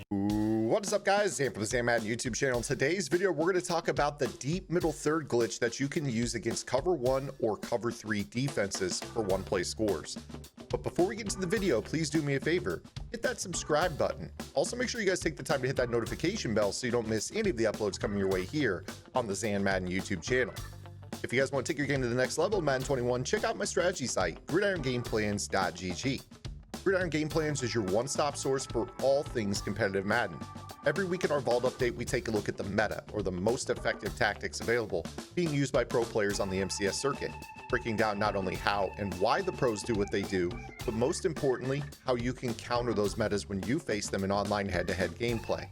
What is up, guys? Zan from the Madden YouTube channel. In today's video, we're going to talk about the deep middle third glitch that you can use against cover 1 or cover 3 defenses for one-play scores. But before we get into the video, please do me a favor. Hit that subscribe button. Also, make sure you guys take the time to hit that notification bell so you don't miss any of the uploads coming your way here on the Zan Madden YouTube channel. If you guys want to take your game to the next level, Madden 21, check out my strategy site, gridirongameplans.gg. Gridiron Game Plans is your one-stop source for all things competitive Madden. Every week in our Vault update, we take a look at the meta, or the most effective tactics available being used by pro players on the MCS circuit, breaking down not only how and why the pros do what they do, but most importantly, how you can counter those metas when you face them in online head-to-head gameplay.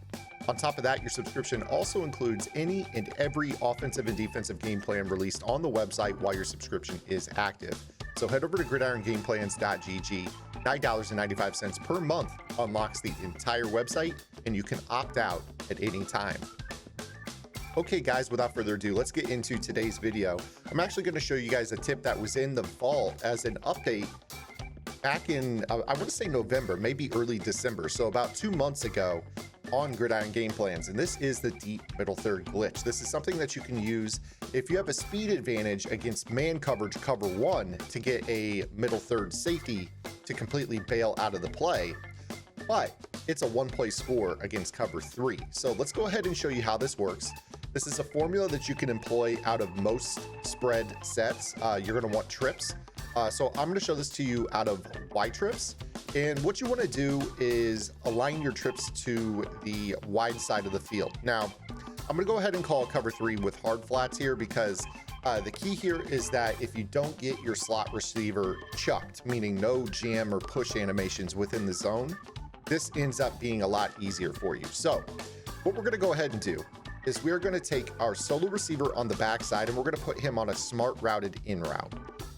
On top of that, your subscription also includes any and every offensive and defensive game plan released on the website while your subscription is active. So head over to gridirongameplans.gg. $9.95 per month unlocks the entire website, and you can opt out at any time. Okay guys, without further ado, let's get into today's video. I'm actually going to show you guys a tip that was in the vault as an update back in, I want to say November, maybe early December. So about 2 months ago on Gridiron Game Plans, and this is the deep middle third glitch. This is something that you can use if you have a speed advantage against man coverage cover 1 to get a middle third safety to completely bail out of the play, but it's a one-play score against cover 3. So let's go ahead and show you how this works. This is a formula that you can employ out of most spread sets. You're going to want trips. So I'm going to show this to you out of Y trips. And what you want to do is align your trips to the wide side of the field. Now, I'm going to go ahead and call cover 3 with hard flats here because the key here is that if you don't get your slot receiver chucked, meaning no jam or push animations within the zone, this ends up being a lot easier for you. So what we're going to go ahead and do is we're going to take our solo receiver on the backside and we're going to put him on a smart routed in route.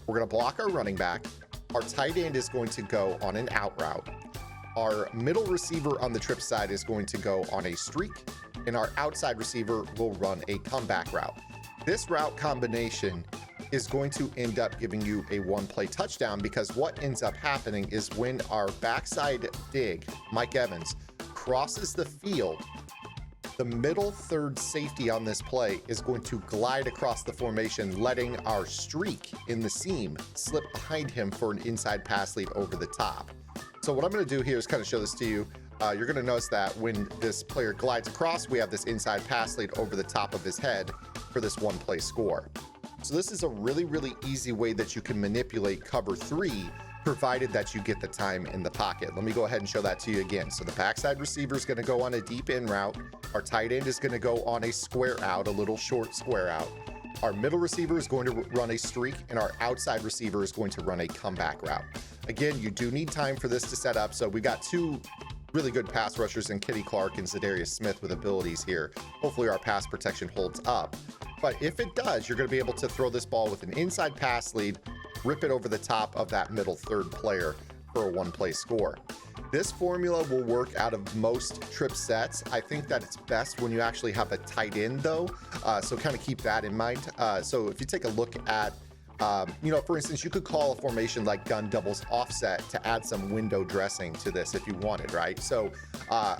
We're going to block our running back. Our tight end is going to go on an out route. Our middle receiver on the trip side is going to go on a streak, and our outside receiver will run a comeback route. This route combination is going to end up giving you a one-play touchdown because what ends up happening is when our backside dig, Mike Evans, crosses the field, the middle third safety on this play is going to glide across the formation, letting our streak in the seam slip behind him for an inside pass lead over the top. So what I'm going to do here is kind of show this to you. You're going to notice that when this player glides across, we have this inside pass lead over the top of his head for this one-play score. So this is a really, really easy way that you can manipulate cover 3, provided that you get the time in the pocket. Let me go ahead and show that to you again. So the backside receiver is going to go on a deep in route. Our tight end is going to go on a square out, a little short square out. Our middle receiver is going to run a streak, and our outside receiver is going to run a comeback route. Again, you do need time for this to set up. So we got 2 really good pass rushers in Kenny Clark and Zadarius Smith with abilities here. Hopefully our pass protection holds up. But if it does, you're going to be able to throw this ball with an inside pass lead, rip it over the top of that middle third player for a one-play score. This formula will work out of most trip sets. I think that it's best when you actually have a tight end though. So kind of keep that in mind. So if you take a look at for instance, you could call a formation like gun doubles offset to add some window dressing to this if you wanted, right? So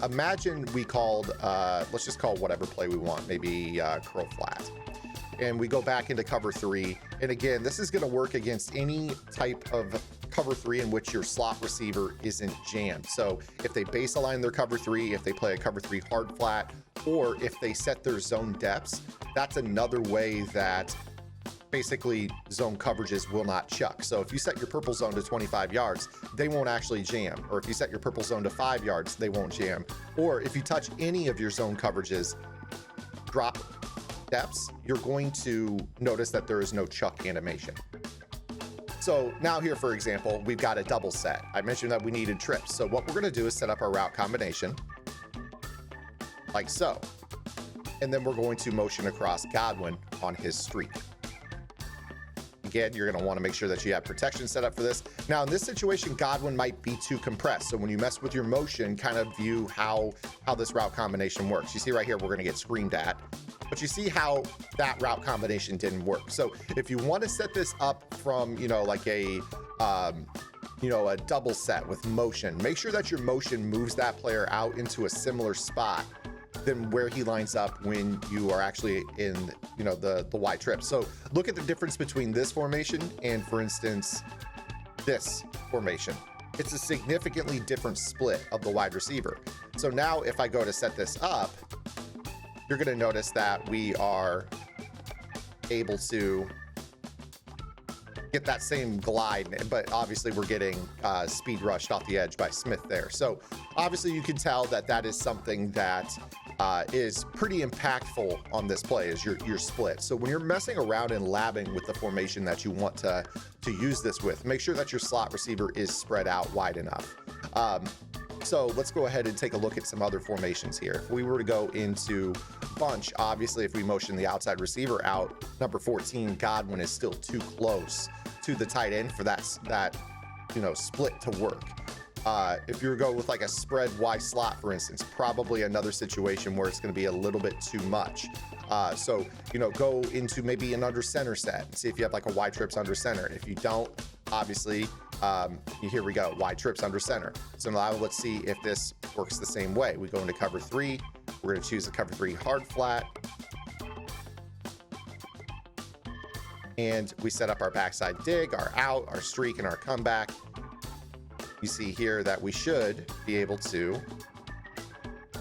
imagine we called, let's just call whatever play we want, maybe curl flat. And we go back into cover 3. And again, this is going to work against any type of cover 3 in which your slot receiver isn't jammed. So if they base align their cover 3, if they play a cover 3 hard flat, or if they set their zone depths, that's another way that basically zone coverages will not chuck. So if you set your purple zone to 25 yards, they won't actually jam. Or if you set your purple zone to 5 yards, they won't jam. Or if you touch any of your zone coverages, drop depths, you're going to notice that there is no chuck animation. So now here, for example, we've got a double set. I mentioned that we needed trips. So what we're going to do is set up our route combination like so. And then we're going to motion across Godwin on his streak. Again, you're going to want to make sure that you have protection set up for this. Now, in this situation, Godwin might be too compressed. So when you mess with your motion, kind of view how this route combination works. You see right here, we're going to get screamed at. But you see how that route combination didn't work. So if you want to set this up from, like a a double set with motion. Make sure that your motion moves that player out into a similar spot than where he lines up when you are actually in, the wide trip. So look at the difference between this formation and, for instance, this formation. It's a significantly different split of the wide receiver. So now if I go to set this up, you're going to notice that we are able to get that same glide, but obviously we're getting speed rushed off the edge by Smith there. So obviously you can tell that that is something that is pretty impactful on this play, is your split. So when you're messing around and labbing with the formation that you want to use this with, make sure that your slot receiver is spread out wide enough. So let's go ahead and take a look at some other formations here. If we were to go into bunch, obviously if we motion the outside receiver out, number 14, Godwin, is still too close to the tight end for that split to work. If you were to go with like a spread Y slot, for instance, probably another situation where it's going to be a little bit too much. So go into maybe an under center set and see if you have like a Y trips under center. If you don't, obviously, here we go, Y trips under center. So now let's see if this works the same way. We go into cover 3. We're going to choose the cover 3 hard flat. And we set up our backside dig, our out, our streak, and our comeback. You see here that we should be able to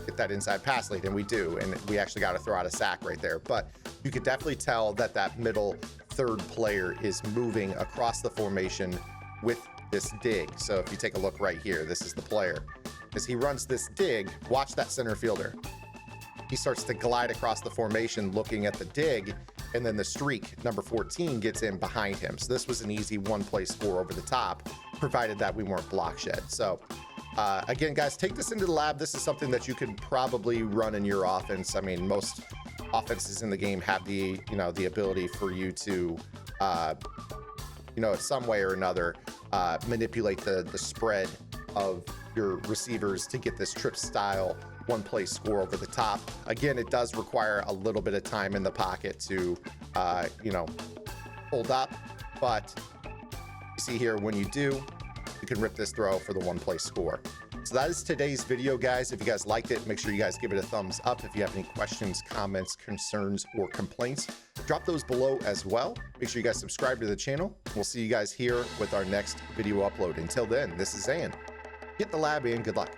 get that inside pass lead, and we do. And we actually got to throw out a sack right there. But you could definitely tell that that middle third player is moving across the formation with this dig. So if you take a look right here, this is the player. As he runs this dig, watch that center fielder. He starts to glide across the formation looking at the dig, and then the streak, number 14, gets in behind him. So this was an easy one-play score over the top, provided that we weren't block shed. So again, guys, take this into the lab. This is something that you could probably run in your offense. I mean, most offenses in the game have the ability for you to some way or another manipulate the spread of your receivers to get this trip style one play score over the top. Again, it does require a little bit of time in the pocket to hold up, but you see here, when you do, you can rip this throw for the one play score. So that is today's video, guys. If you guys liked it, make sure you guys give it a thumbs up. If you have any questions, comments, concerns, or complaints, drop those below as well. Make sure you guys subscribe to the channel. We'll see you guys here with our next video upload. Until then, this is Zan. Get the lab in. Good luck.